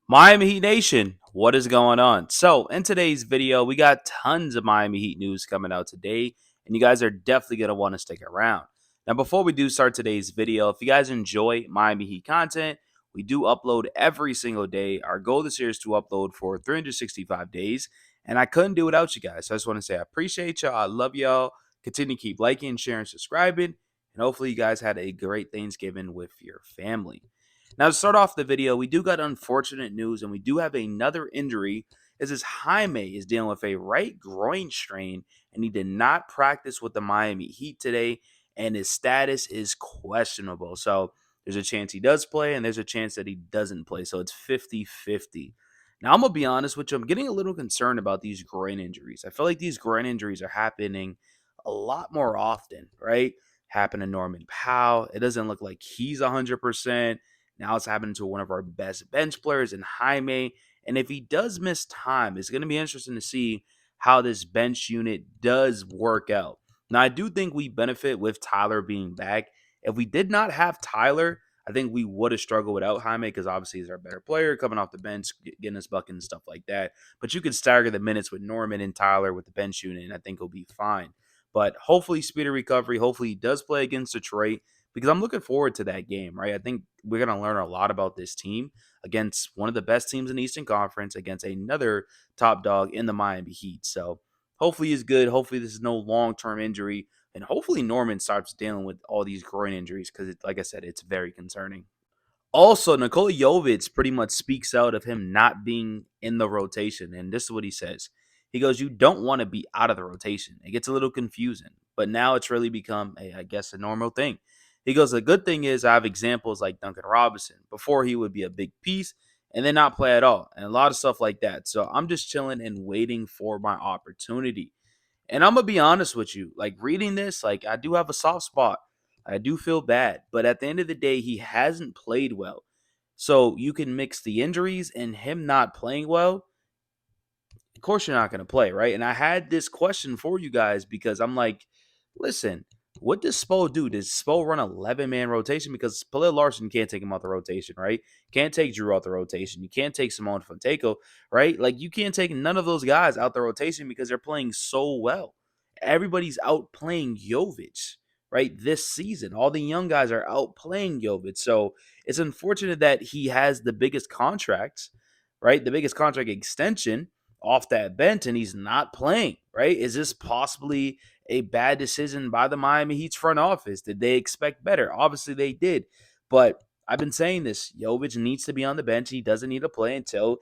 Miami Heat Nation, what is going on? So, in today's video, we got tons of Miami Heat news coming out today, and you guys are definitely going to want to stick around. Now, before we do start today's video, if you guys enjoy Miami Heat content, we do upload every single day. Our goal this year is to upload for 365 days, and I couldn't do without you guys. So I just want to say I appreciate y'all. I love y'all. Continue to keep liking, sharing, subscribing, and hopefully you guys had a great Thanksgiving with your family. Now, to start off the video, we do got unfortunate news, and we do have another injury. As this Jaime is dealing with a right groin strain, and he did not practice with the Miami Heat today, and his status is questionable. So there's a chance he does play, and there's a chance that he doesn't play. So it's 50-50. Now, I'm going to be honest with you. I'm getting a little concerned about these groin injuries. I feel like these groin injuries are happening a lot more often, right? Happened to Norman Powell. It doesn't look like he's 100%. Now it's happening to one of our best bench players in Jaime. And if he does miss time, it's going to be interesting to see how this bench unit does work out. Now, I do think we benefit with Tyler being back. If we did not have Tyler, I think we would have struggled without Jaime because obviously he's our better player coming off the bench, getting us bucket and stuff like that. But you could stagger the minutes with Norman and Tyler with the bench unit, and I think he'll be fine. But hopefully, speedy recovery. Hopefully, he does play against Detroit because I'm looking forward to that game, right? I think we're going to learn a lot about this team against one of the best teams in the Eastern Conference against another top dog in the Miami Heat. So hopefully he's good. Hopefully this is no long-term injury. And hopefully Norman starts dealing with all these groin injuries because, like I said, it's very concerning. Also, Nikola Jovic pretty much speaks out of him not being in the rotation. And this is what he says. He goes, "You don't want to be out of the rotation. It gets a little confusing, but now it's really become, I guess, a normal thing." He goes, "The good thing is I have examples like Duncan Robinson. Before he would be a big piece and then not play at all, and a lot of stuff like that. So I'm just chilling and waiting for my opportunity." And I'm gonna be honest with you, like reading this, like I do have a soft spot. I do feel bad, but at the end of the day, he hasn't played well. So you can mix the injuries and him not playing well. Of course, you're not going to play, right? And I had this question for you guys because I'm like, listen, what does Spo do? Does Spo run 11-man rotation? Because Palil Larson can't take him out the rotation, right? Can't take Drew out the rotation. You can't take Simone Fonteco, right? Like, you can't take none of those guys out the rotation because they're playing so well. Everybody's out playing Jovic, right? This season, all the young guys are out playing Jovic. So it's unfortunate that he has the biggest contracts, right? The biggest contract extension off that bench and he's not playing, right? Is this possibly a bad decision by the Miami Heat's front office? Did they expect better? Obviously they did. But I've been saying this. Jovic needs to be on the bench. He doesn't need to play until,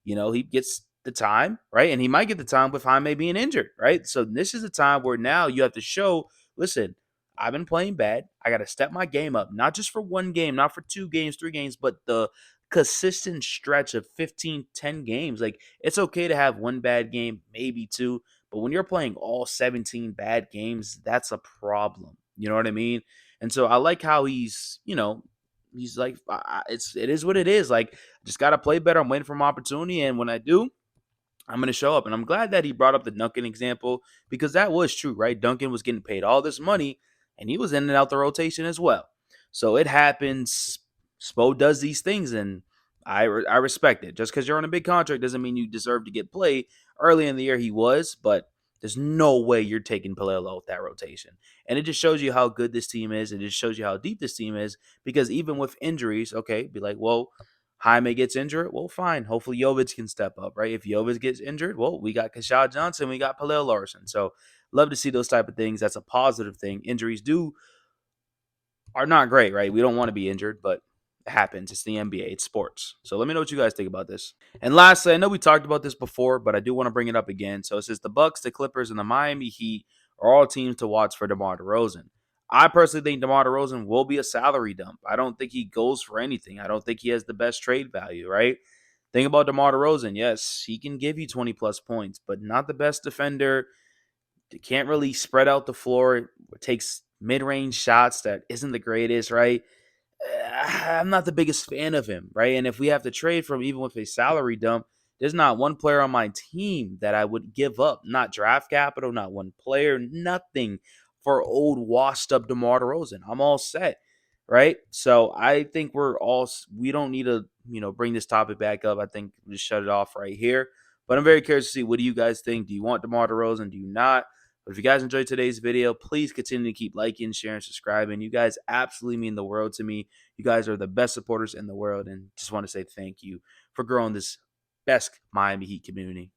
he gets the time, right? And he might get the time with Jaime being injured, right? So this is a time where now you have to show, listen, I've been playing bad. I got to step my game up, not just for one game, not for 2 games, 3 games, but the consistent stretch of 15, 10 games. Like, it's okay to have one bad game, maybe two, but when you're playing all 17 bad games, that's a problem. You know what I mean? And so I like how he's like, it is what it is. Like, just got to play better. I'm waiting for my opportunity. And when I do, I'm going to show up. And I'm glad that he brought up the Duncan example because that was true, right? Duncan was getting paid all this money and he was in and out the rotation as well. So it happens. Spo does these things and I respect it. Just because you're on a big contract doesn't mean you deserve to get played. Early in the year, he was, but there's no way you're taking Palelo off that rotation. And it just shows you how good this team is. It just shows you how deep this team is because even with injuries, okay, be like, well, Jaime gets injured, well, fine. Hopefully Jovic can step up, right? If Jovic gets injured, well, we got Kashad Johnson, we got Paleo Larson. So love to see those type of things. That's a positive thing. Injuries are not great, right? We don't want to be injured, but it happens. It's the NBA. It's sports. So let me know what you guys think about this. And lastly, I know we talked about this before, but I do want to bring it up again. So it says the Bucks, the Clippers, and the Miami Heat are all teams to watch for DeMar DeRozan. I personally think DeMar DeRozan will be a salary dump. I don't think he goes for anything. I don't think he has the best trade value, right? Think about DeMar DeRozan. Yes, he can give you 20 plus points, but not the best defender. He can't really spread out the floor. It takes mid-range shots that isn't the greatest, right? I'm not the biggest fan of him, right? And if we have to trade for him, even with a salary dump, there's not one player on my team that I would give up. Not draft capital, not one player, nothing for old washed up DeMar DeRozan. I'm all set. right? So I think we don't need to, bring this topic back up. I think we just shut it off right here. But I'm very curious to see, what do you guys think? Do you want DeMar DeRozan? Do you not? But if you guys enjoyed today's video, please continue to keep liking, sharing, subscribing. You guys absolutely mean the world to me. You guys are the best supporters in the world, and just want to say thank you for growing this best Miami Heat community.